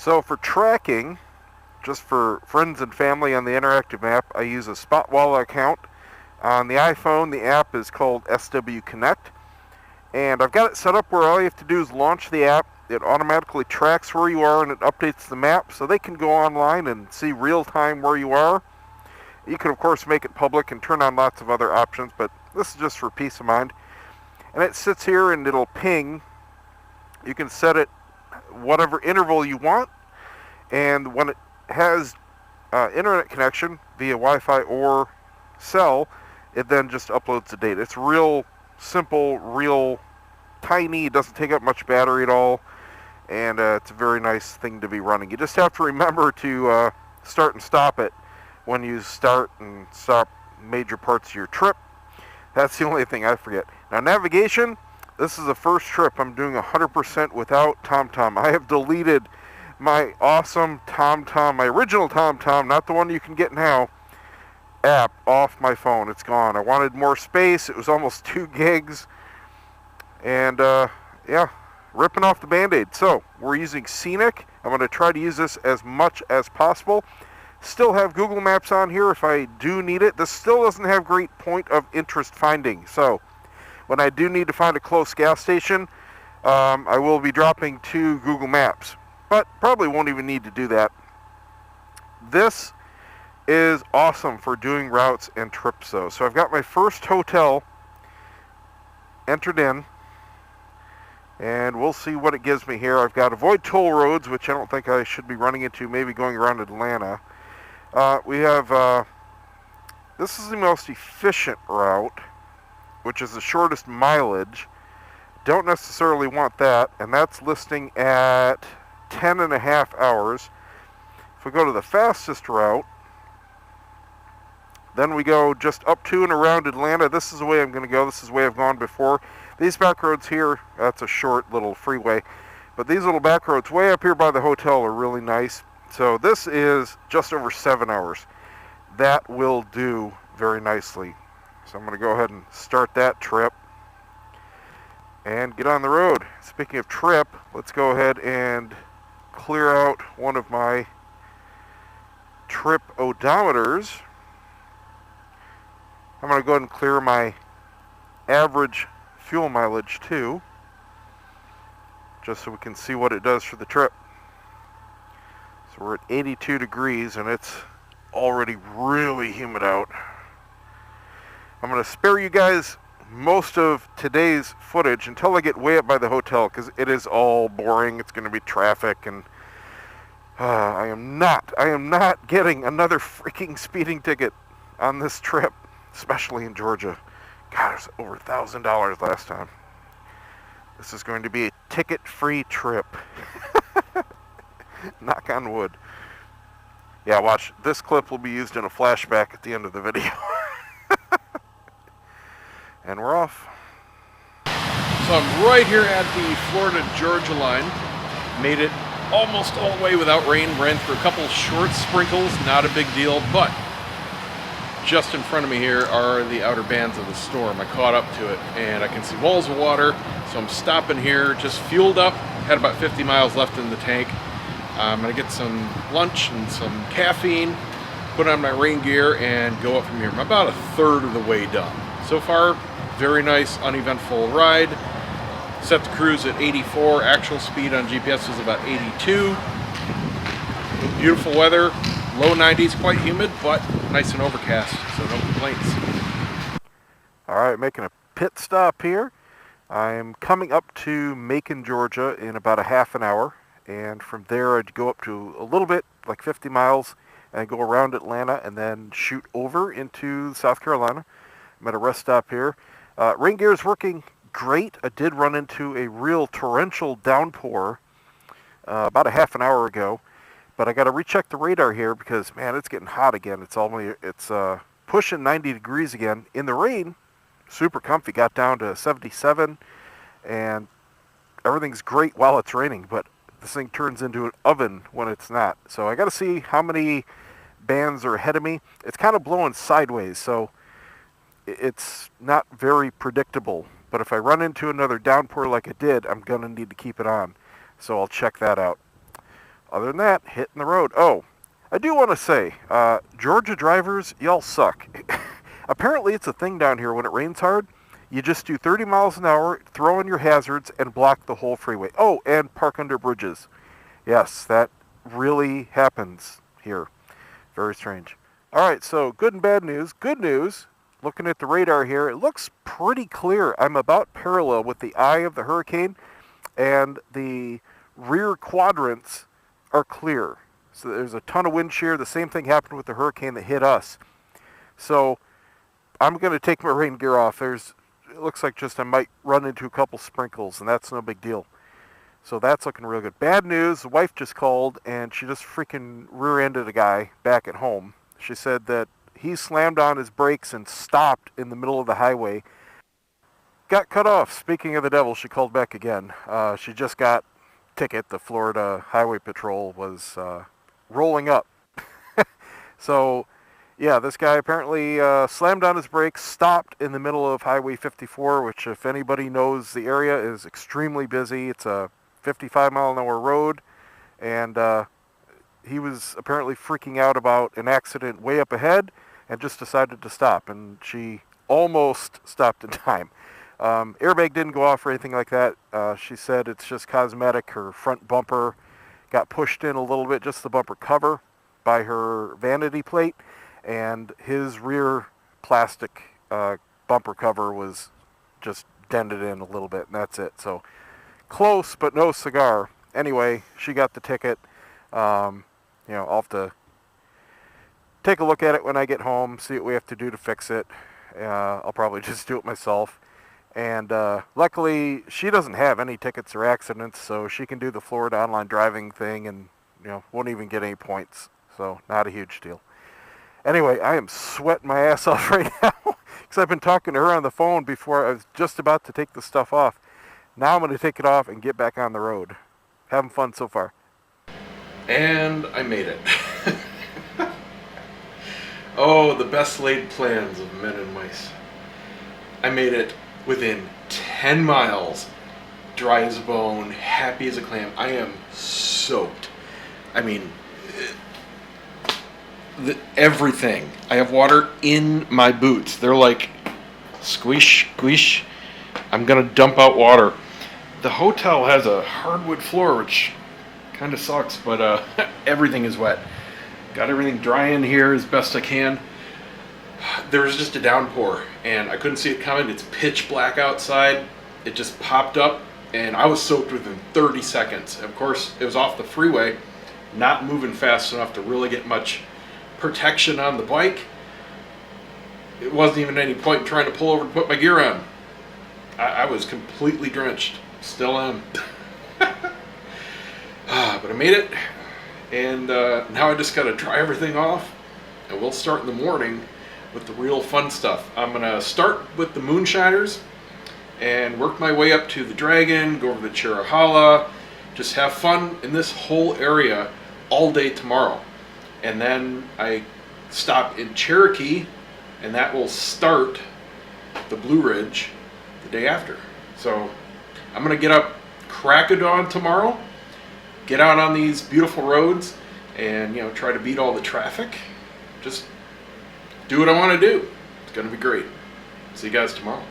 So for tracking, just for friends and family on the interactive map, I use a Spotwalla account. On the iPhone, the app is called SW Connect, and I've got it set up where all you have to do is launch the app. It automatically tracks where you are and it updates the map so they can go online and see real time where you are. You can, of course, make it public and turn on lots of other options, but this is just for peace of mind. And it sits here and it'll ping. You can set it whatever interval you want, and when it has internet connection via Wi-Fi or cell, it then just uploads the data. It's real simple, real tiny. It doesn't take up much battery at all, and it's a very nice thing to be running. You just have to remember to start and stop it when you start and stop major parts of your trip. That's the only thing I forget. Now, navigation, this is the first trip I'm doing 100% without TomTom. I have deleted my awesome TomTom, my original TomTom, not the one you can get now, app off my phone. It's gone. I wanted more space. It was almost 2 gigs. And, yeah, ripping off the Band-Aid. So, we're using Scenic. I'm going to try to use this as much as possible. Still have Google Maps on here if I do need it. This still doesn't have great point of interest finding. So, when I do need to find a close gas station, I will be dropping to Google Maps. But probably won't even need to do that. This is awesome for doing routes and trips, though. So I've got my first hotel entered in, and we'll see what it gives me here. I've got avoid toll roads, which I don't think I should be running into, maybe going around Atlanta. We have, this is the most efficient route, which is the shortest mileage. Don't necessarily want that, and that's listing at 10.5 hours. If we go to the fastest route, then we go just up to and around Atlanta. This is the way I'm going to go. This is the way I've gone before. These back roads here, that's a short little freeway. But these little back roads way up here by the hotel are really nice. So this is just over 7 hours. That will do very nicely. So I'm going to go ahead and start that trip and get on the road. Speaking of trip, let's go ahead and clear out one of my trip odometers. I'm going to go ahead and clear my average fuel mileage too, just so we can see what it does for the trip. So we're at 82 degrees and it's already really humid out. I'm going to spare you guys most of today's footage until I get way up by the hotel, because it is all boring. It's going to be traffic, and I am not getting another freaking speeding ticket on this trip, especially in Georgia. God, it was over $1,000 last time. This is going to be a ticket-free trip. Knock on wood. Yeah, watch. This clip will be used in a flashback at the end of the video. And we're off. So I'm right here at the Florida-Georgia line. Made it almost all the way without rain. Ran through a couple short sprinkles, not a big deal, but just in front of me here are the outer bands of the storm. I caught up to it, and I can see walls of water, so I'm stopping here, just fueled up, had about 50 miles left in the tank. I'm gonna get some lunch and some caffeine, put on my rain gear, and go up from here. I'm about a third of the way done. So far, very nice, uneventful ride. Set the cruise at 84. Actual speed on GPS was about 82. Beautiful weather, low 90s, quite humid, but nice and overcast, so no complaints. All right, making a pit stop here. I'm coming up to Macon, Georgia in about a half an hour, and from there I'd go up to a little bit, like 50 miles, and go around Atlanta and then shoot over into South Carolina. I'm at a rest stop here. Rain gear is working great. I did run into a real torrential downpour about a half an hour ago, but I got to recheck the radar here because, man, it's getting hot again. It's pushing 90 degrees again in the rain. Super comfy. Got down to 77, and everything's great while it's raining, but this thing turns into an oven when it's not. So I got to see how many bands are ahead of me. It's kind of blowing sideways, so it's not very predictable. But if I run into another downpour like I did, I'm going to need to keep it on. So I'll check that out. other than that, hitting the road. Oh, I do want to say, Georgia drivers, y'all suck. Apparently, it's a thing down here when it rains hard. You just do 30 miles an hour, throw in your hazards, and block the whole freeway. Oh, and park under bridges. Yes, that really happens here. Very strange. All right, so good and bad news. Good news, looking at the radar here, it looks pretty clear. I'm about parallel with the eye of the hurricane, and the rear quadrants are clear. So there's a ton of wind shear. The same thing happened with the hurricane that hit us. So I'm going to take my rain gear off. It looks like just I might run into a couple sprinkles, and that's no big deal. So that's looking real good. Bad news, the wife just called, and she just freaking rear-ended a guy back at home. She said that he slammed on his brakes and stopped in the middle of the highway. Got cut off. Speaking of the devil, she called back again. She just got a ticket. The Florida Highway Patrol was rolling up. So, yeah, this guy apparently slammed on his brakes, stopped in the middle of Highway 54, which, if anybody knows the area, is extremely busy. It's a 55-mile-an-hour road, and he was apparently freaking out about an accident way up ahead and just decided to stop, and she almost stopped in time. Airbag didn't go off or anything like that. She said it's just cosmetic. Her front bumper got pushed in a little bit, just the bumper cover, by her vanity plate, and his rear plastic bumper cover was just dented in a little bit, and that's it. So close, but no cigar. Anyway, she got the ticket. I'll have to take a look at it when I get home, see what we have to do to fix it. I'll probably just do it myself. And luckily, she doesn't have any tickets or accidents, so she can do the Florida online driving thing and, won't even get any points. So not a huge deal. Anyway, I am sweating my ass off right now because I've been talking to her on the phone before I was just about to take the stuff off. Now I'm going to take it off and get back on the road. Having fun so far. And I made it. Oh, the best laid plans of men and mice. I made it within 10 miles, dry as a bone, happy as a clam. I am soaked. I mean, everything. I have water in my boots. They're like, squish, squish. I'm going to dump out water. The hotel has a hardwood floor, which kind of sucks, but everything is wet. Got everything dry in here as best I can. There was just a downpour, and I couldn't see it coming. It's pitch black outside. It just popped up, and I was soaked within 30 seconds. Of course, it was off the freeway, not moving fast enough to really get much protection on the bike. It wasn't even any point in trying to pull over to put my gear on. I was completely drenched. Still am. But I made it, and now I just got to dry everything off, and we'll start in the morning with the real fun stuff. I'm going to start with the Moonshiners and work my way up to the Dragon, go over to Chirahala, just have fun in this whole area all day tomorrow. And then I stop in Cherokee, and that will start the Blue Ridge the day after. So I'm going to get up crack of dawn tomorrow, get out on these beautiful roads, and try to beat all the traffic. Just do what I want to do. It's going to be great. See you guys tomorrow.